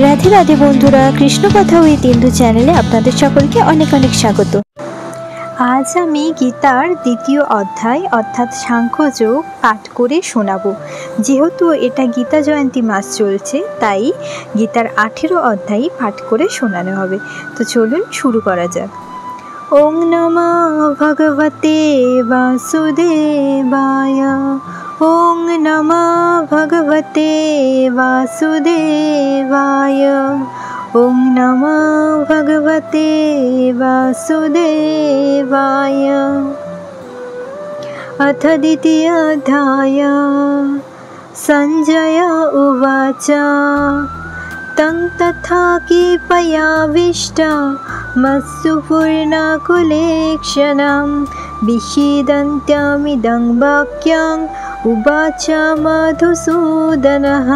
রাধে রাধে বন্ধুরা, কৃষ্ণ কথা উইথ ইন্দু চ্যানেলে আপনাদের সকলকে অনেক অনেক স্বাগত। আজ আমি গীতার দ্বিতীয় অধ্যায় অর্থাৎ সাংখ্যযোগ পাঠ করে শোনাবো। যেহেতু এটা গীতা জয়ন্তী মাস চলছে, তাই গীতার 18 অধ্যায় পাঠ করে শোনানো হবে। তো চলুন শুরু করা যাক। ওং নমঃ ভগবতে বাসুদেবায়। ওং নমঃ ভগবতে বাসুদেবায়। ওং নমঃ ভগবতে বাসুদেবায়। अथ द्वितीयोऽध्याय। सञ्जय उवाच तं तथा कीर्पयाविष्टमत्सुपूर्णाकुलेक्षणं विषीदन्त्यमिदं वाक्यम् उवाच मधुसूदनः।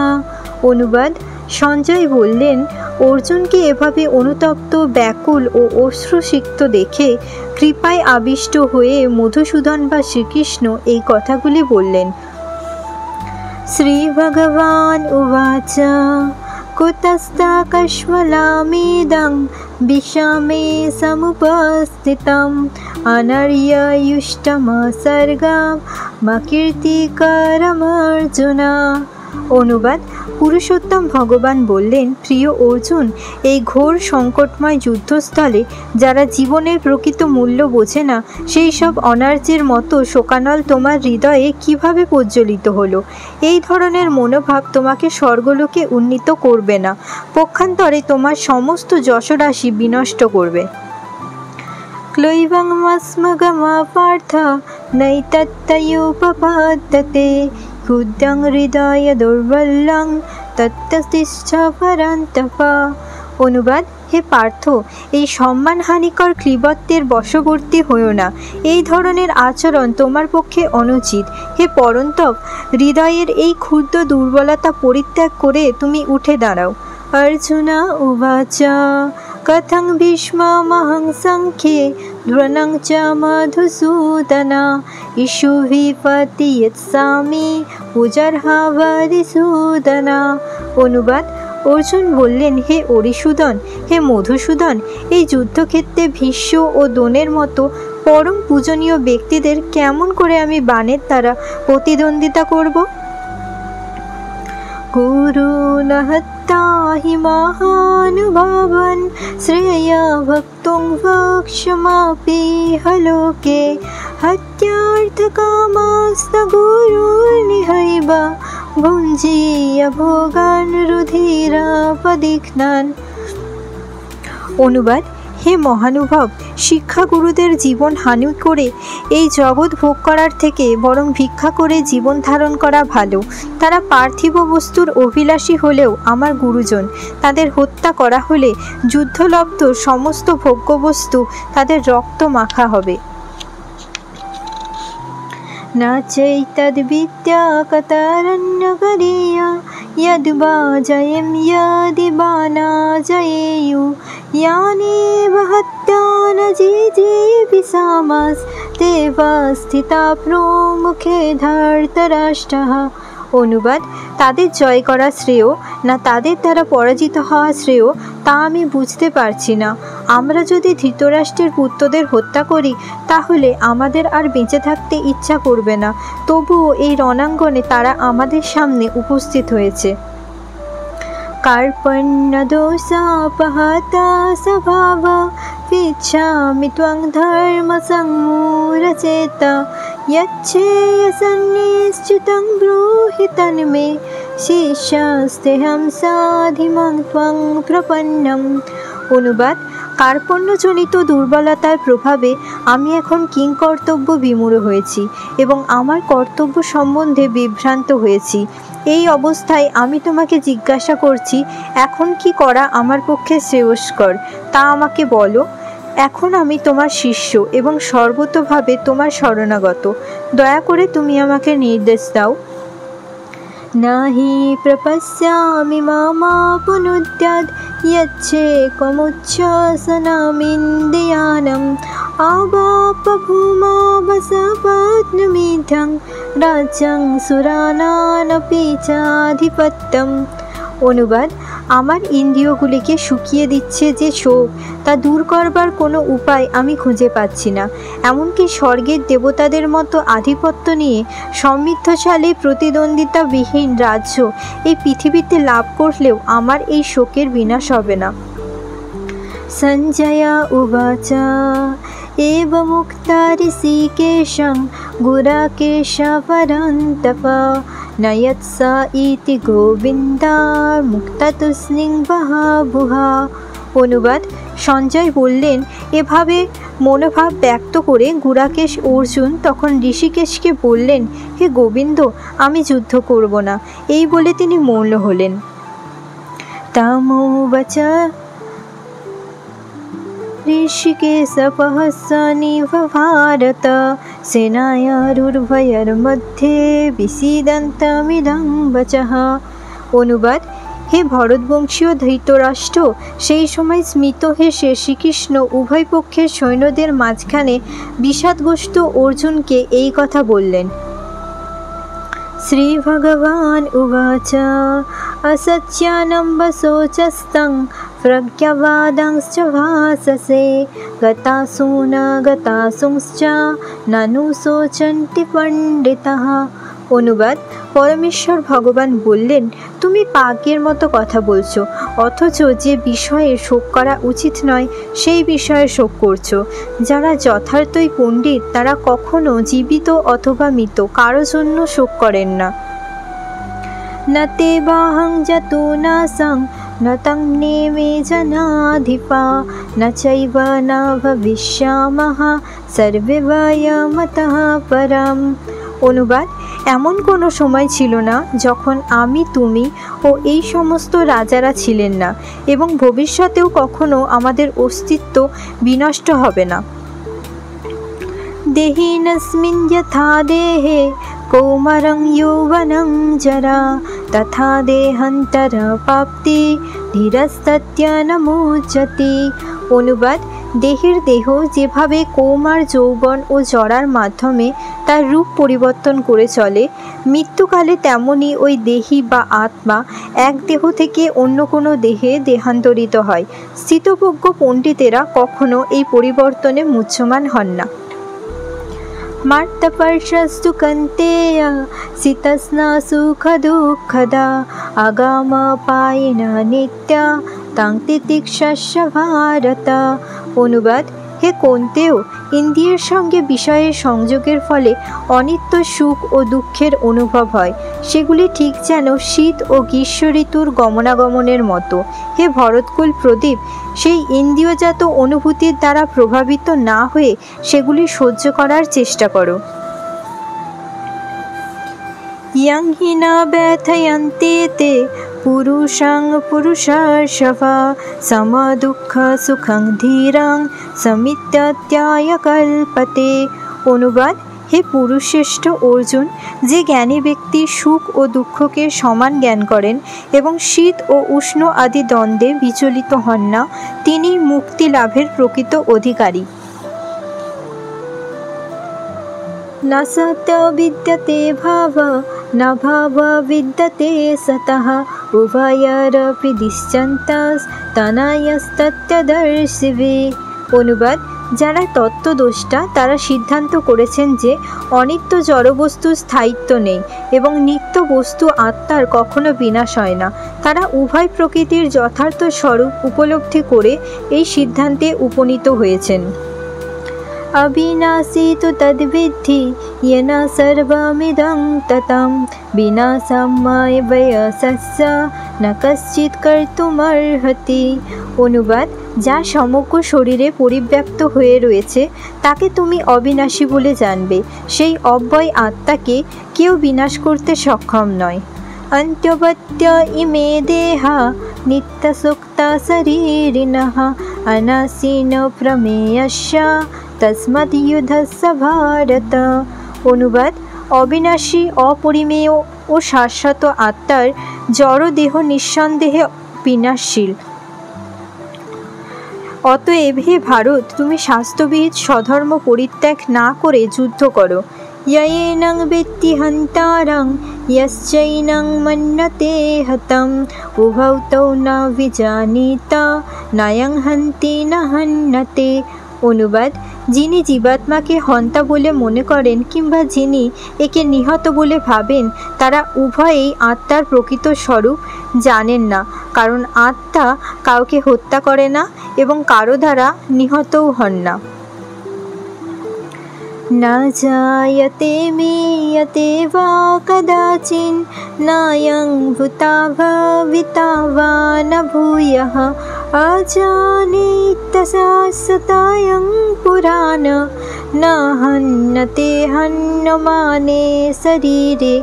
অনুবাদ: সঞ্জয় বললেন, অর্জুনকে এভাবে অনুতপ্ত, ব্যাকুল ও অশ্রুসিক্ত দেখে কৃপায় আবিষ্ট হয়ে মধুসূদন বা শ্রীকৃষ্ণ এই কথাগুলি বললেন। শ্রী ভগবান উবাচ কুতস্তকশ্মলামিদং বিষমে সমুপস্থিতম অনার্যয়ুষ্টমসর্গম মকীর্তিকরমর্জুন। অনুবাদ: পুরুষোত্তম ভগবান বললেন, প্রিয় অর্জুন, এই ঘোর সংকটময় যুদ্ধস্থলে যারা জীবনের প্রকৃত মূল্য বোঝে না, সেই সব অনার্যের মতো শোকানল তোমার হৃদয়ে কিভাবে প্রজ্বলিত হলো? এই ধরনের মনোভাব তোমাকে স্বর্গলোকে উন্নীত করবে না, পক্ষান্তরে তোমার সমস্ত যশরাশি বিনষ্ট করবে। ক্লৈবংমস্মগমা পার্থ নৈতত্তয়োপপাদ্যতে ক্ষুদ্রং হৃদয় দুর্বলং তত্ত্বতিষ্ঠ পরন্তপ। অনুবাদ: হে পার্থ, এই সম্মানহানিকর ক্লীবত্বের বশবর্তী হইও না। এই ধরনের আচরণ তোমার পক্ষে অনুচিত। হে পরন্তপ, হৃদয়ের এই ক্ষুদ্র দুর্বলতা পরিত্যাগ করে তুমি উঠে দাঁড়াও। অর্জুন উবাচ কথং ভীষ্মমহং সংখ্যে দ্রোণং চ মধুসূদন ইষুভি পতিয়ৎসামি পূজার্হাবরিসূদন। অনুবাদ: অর্জুন বললেন, হে অরিসূদন, হে মধুসূদন, এই যুদ্ধক্ষেত্রে ভীষ্ম ও দ্রোণের মতো পরম পূজনীয় ব্যক্তিদের কেমন করে আমি বাণের দ্বারা প্রতিদ্বন্দ্বিতা করব? গুরুন হত্যা হি মহানুভাবান শ্রেয় ভক্তুং ভক্ষ্যমাপিহ লোকে হত্যার্থকামাস্ত গুরুর্নিহৈব ভুঞ্জীয় ভোগান রুধিরাপদিঘ্নান। অনুবাদ: হে মহানুভব, শিক্ষাগুরুদের জীবন হানি করে এই জগৎ ভোগ করার থেকে বরং ভিক্ষা করে জীবন ধারণ করা ভালো। তারা পার্থিব বস্তুর অভিলাষী হলেও আমার গুরুজন। তাদের হত্যা করা হলে যুদ্ধলব্ধ সমস্ত ভোগ্যবস্তু তাদের রক্ত মাখা হবে। না চৈতদ্বিদ্যা কতরন্যগরীয়া यद्वा जयं यदिवा न जयेयु यानेव हत्या न जीजीविषामस्तेव स्थिता प्रमुखे धृतराष्ट्रः। অনুবাদ: তাদের জয় করা শ্রেয় না তাদের দ্বারা পরাজিত হওয়া শ্রেয়, তা আমি বুঝতে পারছি না। আমরা যদি ধৃতরাষ্ট্রের পুত্রদের হত্যা করি, তাহলে আমাদের আর বেঁচে থাকতে ইচ্ছা করবে না। তবুও এই রণাঙ্গনে তারা আমাদের সামনে উপস্থিত হয়েছে। কার্পণ্যদোষাপহতা স্বভাব ইচ্ছামি ত্বং ধর্ম সংমূঢ়চেত यच्छेयसन्निश्चितं ब्रूहि तन्मे শিষ্যস্তেহং সাধিমাং ত্বং প্রপন্নম। অনুবাদ: কার্পণ্যজনিত দুর্বলতার প্রভাবে আমি এখন কিংকর্তব্য বিমূঢ় হয়েছি এবং আমার কর্তব্য সম্বন্ধে বিভ্রান্ত হয়েছি। এই অবস্থায় আমি তোমাকে জিজ্ঞাসা করছি, এখন কি করা আমার পক্ষে শ্রেয়স্কর তা আমাকে বলো। এখন আমি তোমার শিষ্য এবং সর্বতোভাবে তোমার শরণাগত। দয়া করে তুমি আমাকে নির্দেশ দাও। নাহি প্রপশ্যামি মামাপনুদ্যাৎ यच्छेकमुच्छ्वसनमिन्द्रियाणम् आवाप्य वसपत्नमिद्धं राज्यं सुराणानपि चाधिपत्यम्। অনুবাদ: আমার ইন্দ্রিয়গুলিকে শুকিয়ে দিচ্ছে যে শোক, তা দূর করবার কোনো উপায় আমি খুঁজে পাচ্ছি না। এমনকি স্বর্গের দেবতাদের মতো আধিপত্য নিয়ে সমৃদ্ধশালী প্রতিদ্বন্দ্বিতাবিহীন রাজ্য এই পৃথিবীতে লাভ করলেও আমার এই শোকের বিনাশ হবে না। সঞ্জয় উবাচ एवमुक्ता ऋषिकेशं गुराकेश परन्तप नयत्स इति गोविन्दार्मुक्ततूष्णीं बहाबुहा। অনুবাদ: সঞ্জয় বললেন, এভাবে মনোভাব ব্যক্ত করে গুরাকেশ অর্জুন তখন ঋষিকেশকে বললেন, হে গোবিন্দ, আমি যুদ্ধ করব না। এই বলে তিনি মৌন হলেন। তামোবাচ ঋষিকেশপহসনিভ ভারত সেনায়ারুর্ভয়োর্মধ্যে বিসীদন্তমিদং বচঃ। অনুবাদ: হে ভরতবংশীয় ধৃতরাষ্ট্র, সেই সময় স্মিত হেসে শ্রীকৃষ্ণ উভয় পক্ষের সৈন্যদের মাঝখানে বিষাদগ্রস্ত অর্জুনকে এই কথা বললেন। শ্রীভগবান উবাচ असत्यानम्बशोचस्तं प्रज्ञावादांश्च भाससे गतासु न गतासुंश्च ननु शोचन्ति पण्डिताः। অনুবাদ: পরমেশ্বর ভগবান বললেন, তুমি পাগের মতো কথা বলছো, অথচ যে বিষয়ে শোক করা উচিত নয় সেই বিষয়ে শোক করছো। যারা যথার্থই পণ্ডিত তারা কখনো জীবিত অথবা মৃত কারো জন্য শোক করেন না। নতে বাহং যতু নাসং নতং নেমে জনাধিপা নচৈব ন ভবিষ্যামহ সর্বে বয়মতঃ পরম। অনুবাদ: এমন কোনো সময় ছিল না যখন আমি, তুমি ও এই সমস্ত রাজারা ছিলেন না, এবং ভবিষ্যতেও কখনো আমাদের অস্তিত্ব বিনষ্ট হবে না। দেহিনস্মিন যথা দেহে কৌমারং যৌবনং জরা তথা দেহান্তর প্রাপ্তি ধীরস্তত্য ন মুচ্যতে। অনুবাদ: দেহের দেহ যেভাবে কৌমার, যৌবন ও জরার মাধ্যমে তার রূপ পরিবর্তন করে চলে, মৃত্যুকালে তেমনি ওই দেহি বা আত্মা এক দেহ থেকে অন্য কোনো দেহে দেহান্তরিত হয়। স্থিতপ্রজ্ঞ পণ্ডিতেরা কখনো এই পরিবর্তনে মুহ্যমান হন না। মার্তপর্ষস্তু কন্তেয় শীতস্না সুখ দুঃখদা আগামাপায়েনা নিত্যা তাং তিতিক্ষস্য ভারত। অনুবাদ: হে কন্তেয়, ইন্দ্রিয়ের সঙ্গে বিষয়ের সংযোগের ফলে অনিত্য সুখ ও দুঃখের অনুভব হয়। সেগুলি ঠিক যেন শীত ও গ্রীষ্ম ঋতুর গমনাগমনের মতো। হে ভরতকুল প্রদীপ, সেই ইন্দ্রিয়জাত অনুভূতির দ্বারা প্রভাবিত না হয়ে সেগুলি সহ্য করার চেষ্টা করো। ইয়ং হি ন ব্যথয়ন্তে তে পুরুষং পুরুষার্ষভা সম দুঃখ সুখং ধীরং সমিত্যত্যায় কল্পতে। অনুবাদ: হে পুরুষশ্রেষ্ঠ অর্জুন, যে জ্ঞানী ব্যক্তি সুখ ও দুঃখকে সমান জ্ঞান করেন এবং শীত ও উষ্ণ আদি দ্বন্দ্বে বিচলিত হন না, তিনি মুক্তি লাভের প্রকৃত অধিকারী। ন সত্য বিদ্যতে ভাব ন ভাব বিদ্যতে সতঃ উভয়রপি দিশ্যন্তস তনয়স্তত্যদর্শিবে। অনুবাদ: যারা তত্ত্বদ্রষ্টা তারা সিদ্ধান্ত করেছেন যে অনিত্য জড়বস্তুর স্থায়িত্ব নেই এবং নিত্য বস্তু আত্মার কখনো বিনাশ হয় না। তারা উভয় প্রকৃতির যথার্থ স্বরূপ উপলব্ধি করে এই সিদ্ধান্তে উপনীত হয়েছেন। अविनाशी तु तद्विद्धि येन सर्वमिदं ततं विनाशमव्ययस्य न कश्चित् कर्तुमर्हति। অনুবাদ: যা সমগ্র শরীরে পরিব্যাপ্ত হয়ে রয়েছে তাকে তুমি অবিনাশী বলে জানবে। সেই অব্যয় আত্মাকে কেউ বিনাশ করতে সক্ষম নয়। অন্ত্যবত্য ইমে দেহা নিত্যসুক্তা শরীরিণঃ অনাসীন প্রমেয়স্য তস্মাৎ যুদ্ধস্য ভারত। অনুবাদ: অবিনাশী, অপরিমেয় ও শাশ্বত আত্মার জড় দেহ নিঃসন্দেহে বিনাশশীল। অতএব হে ভারত, তুমি শাস্ত্রবিহিত স্বধর্ম পরিত্যাগ না করে যুদ্ধ করো। ययेनं वेत्ति हन्तारं यश्चैनं मन्यते हतम् उभौ तौ न विजानीत नायं हन्ति न हन्यते। অনুবাদ, যিনি জীবাত্মাকে হন্তা বলে মনে করেন কিংবা যিনি একে নিহত বলে ভাবেন তারা উভয়েই আত্মার প্রকৃত স্বরূপ জানেন না, কারণ আত্মা কাউকে হত্যা করে না এবং কারো দ্বারা নিহতও হন না। না জায়তে মিয়তে বা কদাচিন নায়ং ভূতা ভবিতা বা ন ভূয়ঃ অজানিতসাসতায়ং পুরাণ না হন্যতে হন্যমানে শরীরে।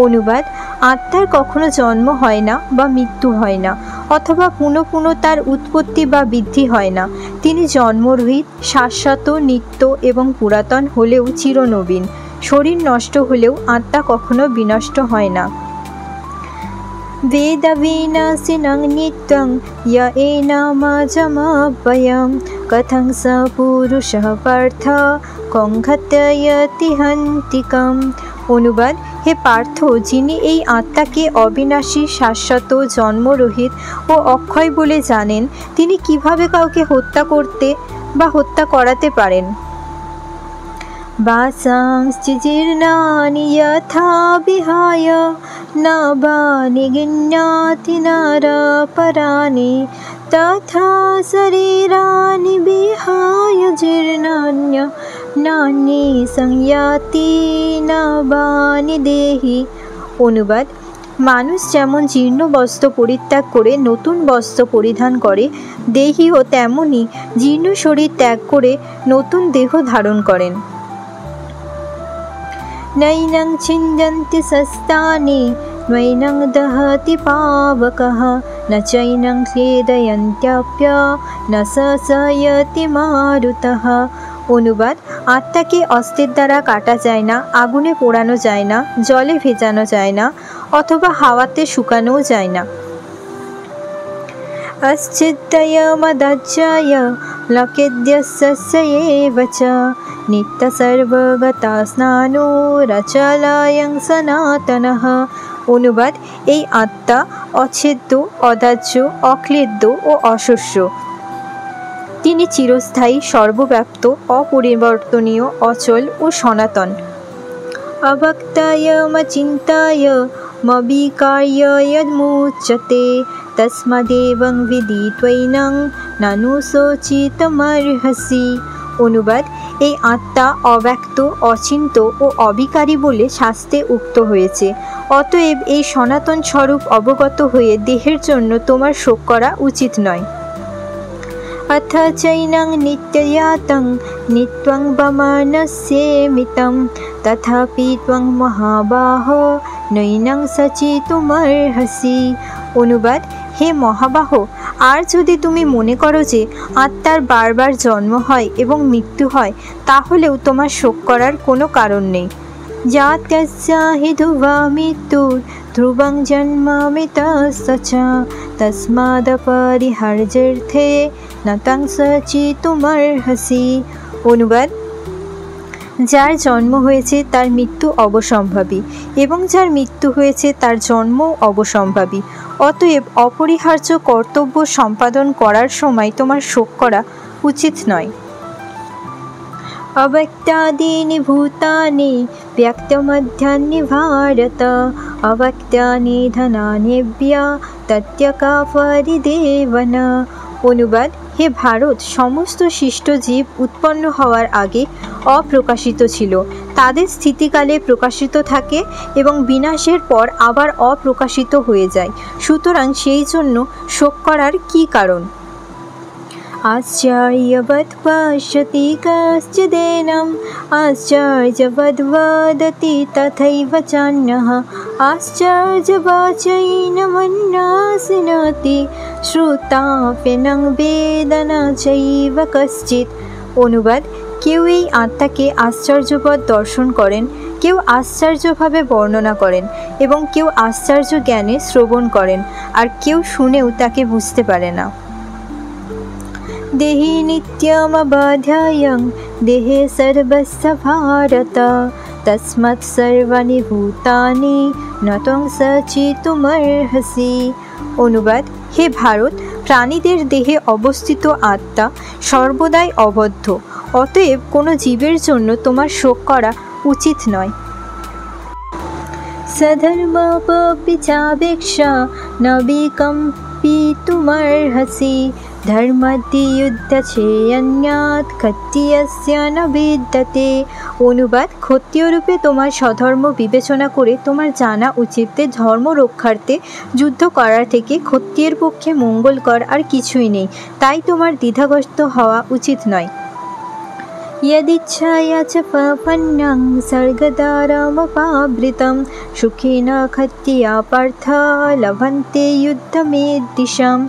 অনুবাদ, আত্মার কখনো জন্ম হয় না বা মৃত্যু হয় না, অথবা পুনঃ পুনঃ তার উৎপত্তি বা বৃদ্ধি হয় না। তিনি জন্মরহিত, শাশ্বত, নিত্য এবং পুরাতন হলেও চিরনবীন। শরীর নষ্ট হলেও আত্মা কখনো বিনষ্ট হয় না। वेदविनाशिनं नित्यं य एनामजमव्ययं कथं स पुरुषः पार्थ कङ्घतयति हन्तिकम्। অনুবাদ, হে পার্থ, যিনি এই আত্মাকে অবিনাশী, শাশ্বত, জন্মরহিত ও অক্ষয় বলে জানেন, তিনি কিভাবে কাউকে হত্যা করতে বা হত্যা করাতে পারেন। বাসাংশ্চ জীর্ণানি যথা বিহায় নবানি গিণ্যতি নরপরাণি তথা শরীরাণি বিহায় জীর্ণান্যা নানি সংয়াতি নবানি দেহি। অনুবাদ, মানুষ যেমন জীর্ণ বস্ত্র পরিত্যাগ করে নতুন বস্ত্র পরিধান করে, দেহীও তেমনি জীর্ণ শরীর ত্যাগ করে নতুন দেহ ধারণ করেন। নৈনং ছিন্দন্তি শস্তানি নৈনং দহতি পাবকঃ ন চৈনং ক্লেদয়ন্ত্যপ্য ন শশয়তি মারুতঃ। অনুবাদ, আত্মাকে অস্ত্রের দ্বারা কাটা যায় না, আগুনে পোড়ানো যায় না, জলে ভেজানো যায় না, অথবা হাওয়াতে শুকানোও যায় না। অশ্চিদ্দয়মদাজ্যায় লকেদ্যস্যৈব চ নিত্যসর্বগতা স্নানোরচলায়ং সনাতনঃ। অনুবাদ, এই আত্মা অচ্ছেদ্য, অদাহ্য, অক্লেদ্য ও অশস্য। তিনি চিরস্থায়ী, সর্বব্যাপ্ত, অপরিবর্তনীয়, অচল ও সনাতন। অভক্তায়মচিন্তায় মবিকার্য যদ্মুচ্যতে তস্মাদেবং বিদিত্বৈনং নানু শোচিতুমর্হসি। অনুবাদ, এই আত্মা অব্যক্ত, অচিন্ত ও অবিকারী বলে শাস্ত্রে উক্ত হয়েছে। অতএব এই সনাতন স্বরূপ অবগত হয়ে দেহের জন্য তোমার শোক করা উচিত নয়। অথ চৈনং নিত্যয়াতং নিত্যং বমানস্যেমিতং তথাপি ত্বং মহাবাহো নৈনং শোচিতুমর্হসি। অনুবাদ, হে মহাবাহ, আর যদি তুমি মনে করো যে আত্মার বারবার জন্ম হয় এবং মৃত্যু হয়, তাহলেও তোমার শোক করার কোনো কারণ নেই। জাত্যস্যা হি ধ্রুবা মৃত্যুর ধ্রুবং জন্মামৃতস্য চ তস্মাদপরিহার্যর্থে ন তং শোচিতুমর্হসি। অনুবাদ, যার জন্ম হয়েছে তার মৃত্যু অবসম্ভাবী এবং যার মৃত্যু হয়েছে তার জন্মও অবসম্ভাবী। অতএব অপরিহার্য কর্তব্য সম্পাদন করার সময় তোমার শোক করা উচিত নয়। অব্যক্তাদীনি ভূতানি ব্যক্তমধ্যানি ভারত অব্যক্তানি ধনান্যেভ্য তত্যকা পরিদেবন। অনুবাদ, হে ভারত, সমস্ত সৃষ্ট জীব উৎপন্ন হওয়ার আগে অপ্রকাশিত ছিল, তাদের স্থিতিকালে প্রকাশিত থাকে এবং বিনাশের পর আবার অপ্রকাশিত হয়ে যায়। সুতরাং সেই জন্য শোক করার কী কারণ? आश्चर्यवत् पश्यति कश्चिदेनम् आश्चर्यवद् वदति तथैव चान्यः आश्चर्यवाचैनमन्नासिनोति श्रुताप्यनं वेद न चैव कश्चित्। অনুবাদ, কেউ এই আত্মাকে আশ্চর্যবৎ দর্শন করেন, কেউ আশ্চর্যভাবে বর্ণনা করেন এবং কেউ আশ্চর্য জ্ঞানে শ্রবণ করেন, আর কেউ শুনেও তাকে বুঝতে পারে না। দেহি নিত্যমবাধ্যায়ং দেহে সর্বস্য ভারত তস্মাৎ সর্বাণি ভূতানি ন ত্বং সচিতুমর্হসি। অনুবাদ: হে ভারত, প্রাণীদের দেহে অবস্থিত আত্মা সর্বদাই অবদ্ধ, অতএব কোনো জীবের জন্য তোমার শোক করা উচিত নয়। সধর্মাপি চাবেক্ষা ন বিকম্পিতুমর্হসি ধর্মাদ্দি যুদ্ধচ্ছেয়ন্যাৎ ক্ষত্রিয়স্য ন বিদ্যতে। অনুবাদ: ক্ষত্রিয় রূপে তোমার স্বধর্ম বিবেচনা করে তোমার জানা উচিত যে ধর্ম রক্ষার্থে যুদ্ধ করার থেকে ক্ষত্রিয়ের পক্ষে মঙ্গলকর আর কিছুই নেই, তাই তোমার দ্বিধাগ্রস্ত হওয়া উচিত নয়। यदिच्छया च पपन्नं सर्गदारमपावृतं सुखेन क्षत्रिया पार्थ लभन्ते युद्धमेद्दिशम्।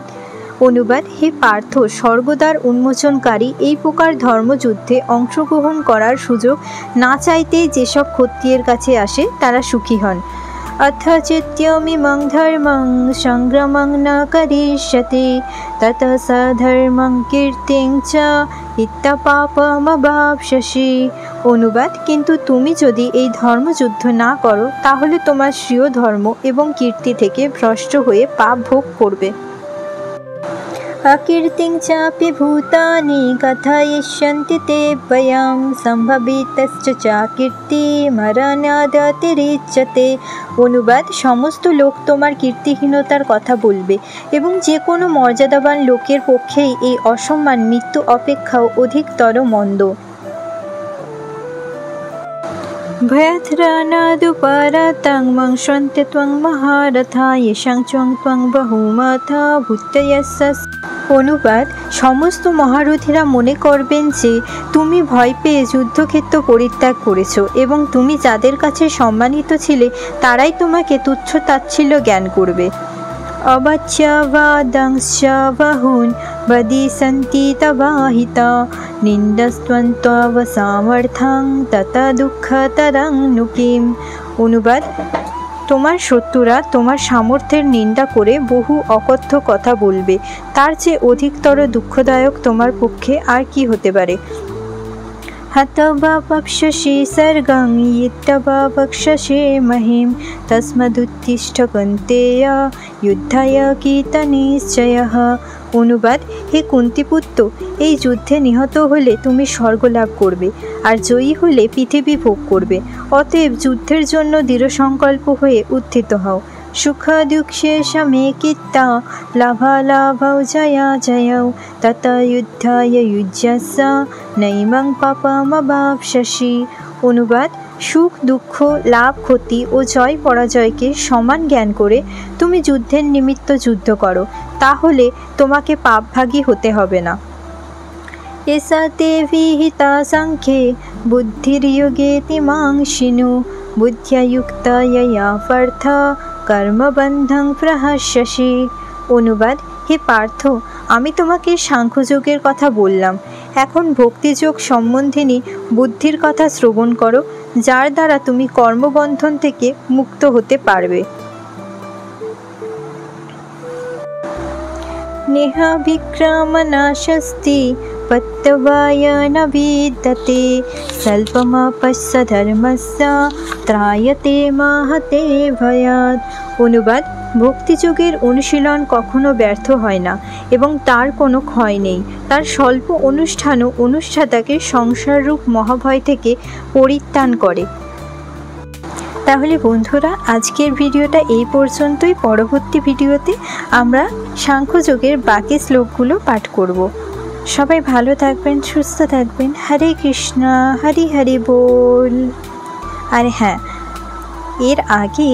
অনুবাদ: হে পার্থ, স্বর্গদ্বার উন্মোচনকারী এই প্রকার ধর্মযুদ্ধে অংশগ্রহণ করার সুযোগ না চাইতেই যেসব ক্ষত্রিয়ের কাছে আসে তারা সুখী হন। অথ চিত্যমিমং ধর্মং সংগ্রামং ন করিষ্যতে তত সধর্মং কীর্তিং চ ইত্যপাপমবাপ্স্যসি। অনুবাদ: কিন্তু তুমি যদি এই ধর্মযুদ্ধ না করো তাহলে তোমার স্বীয় ধর্ম এবং কীর্তি থেকে ভ্রষ্ট হয়ে পাপ ভোগ করবে। অকীর্তিং চাপি ভূতানি কথয়িষ্যন্তি তে বয়ং সম্ভবিতশ্চ চাকীর্তি মরণাদতিরিচ্যতে। অনুবাদ: সমস্ত লোক তোমার কীর্তিহীনতার কথা বলবে এবং যে কোনো মর্যাদাবান লোকের পক্ষেই এই অসম্মান মৃত্যু অপেক্ষাও অধিকতর মন্দ। ভয়ত্রানাদুপারতাং মংসন্তে ত্বং মহারথা येषां ত্বং বহুমথা ভূত্যয়স্য। অনুবাদ: সমস্ত মহারথীরা মনে করবেন যে তুমি ভয় পেয়ে যুদ্ধক্ষেত্র পরিত্যাগ করেছ এবং তুমি যাদের কাছে সম্মানিত ছিলে তারাই তোমাকে তুচ্ছ তাচ্ছিল্য জ্ঞান করবে। অবাচ্যবাদাংশ্চ বাহুন বদিসন্তি তবাহিতা নিন্দস্ত্বন্ত্বব সামর্থ্যং তত দুঃখতরং নু কিম। অনুবাদ: তোমার শত্রুরা তোমার সামর্থ্যের নিন্দা করে বহু অকথ্য কথা বলবে, তার চেয়ে অধিকতর দুঃখদায়ক তোমার পক্ষে আর কি হতে পারে। হতবা বক্ষ্যসি স্বর্গং ইত্যবা বক্ষ্যসে মহিম তস্মাদুত্তিষ্ঠ কৌন্তেয় যুদ্ধায় কীর্তনিশ্চয়ঃ। অনুবাদ: হে কুন্তিপুত্র, এই যুদ্ধে নিহত হলে তুমি স্বর্গ লাভ করবে আর জয়ী হলে পৃথিবী ভোগ করবে, অতএব যুদ্ধের জন্য দৃঢ়সংকল্প হয়ে উত্থিত হও। সুখ দুঃখে সমে কীর্তা লাভালাভৌ জয়া জয়ৌ তত যুদ্ধায় যুজ্যস্য নৈমং পাপমবাপ্স্যসি। অনুবাদ: সুখ দুঃখ লাভ ক্ষতি ও জয় পরাজয়কে সমান জ্ঞান করে তুমি যুদ্ধের নিমিত্ত যুদ্ধ করো, তাহলে তোমাকে পাপভাগী হতে হবে না। এষা তে বিহিতা সাংখ্যে বুদ্ধির্যোগে মাং শিনু বুদ্ধ্যা যুক্তা ইয়া পার্থ কর্মবন্ধং প্রহাস্যসি। অনুবাদ: হে পার্থ, আমি তোমাকে সাংখ্যযোগের কথা বললাম, এখন ভক্তিযোগ সম্বন্ধিনী বুদ্ধির কথা শ্রবণ করো, যার দ্বারা তুমি কর্মবন্ধন থেকে মুক্ত হতে পারবে। নেহা বিক্রমনাশস্তি পত্যবায় ন বিদ্যতে স্বল্পমাপস্য ধর্মস্য ত্রায়তে মাহতে ভয়াৎ। অনুবাদ: ভক্তিযোগের অনুশীলন কখনো ব্যর্থ হয় না এবং তার কোনো ক্ষয় নেই, তার স্বল্প অনুষ্ঠানও অনুষ্ঠাতাকে সংসাররূপ মহাভয় থেকে পরিত্রাণ করে। তাহলে বন্ধুরা, আজকের ভিডিওটা এই পর্যন্তই। পরবর্তী ভিডিওতে আমরা সাংখ্যযোগের বাকি শ্লোকগুলো পাঠ করব। সবাই ভালো থাকবেন, সুস্থ থাকবেন। হরে কৃষ্ণ, হরি হরি বল। আর হ্যাঁ, এর আগে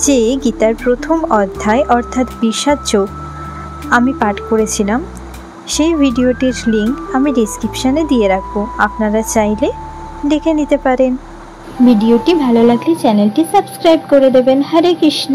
যে গীতার প্রথম অধ্যায় অর্থাৎ বিষাদ যোগ আমি পাঠ করেছিলাম, সেই ভিডিওটির লিঙ্ক আমি ডেসক্রিপশানে দিয়ে রাখবো, আপনারা চাইলে দেখে নিতে পারেন। ভিডিওটি ভালো লাগলে চ্যানেলটি সাবস্ক্রাইব করে দেবেন। হরে কৃষ্ণ।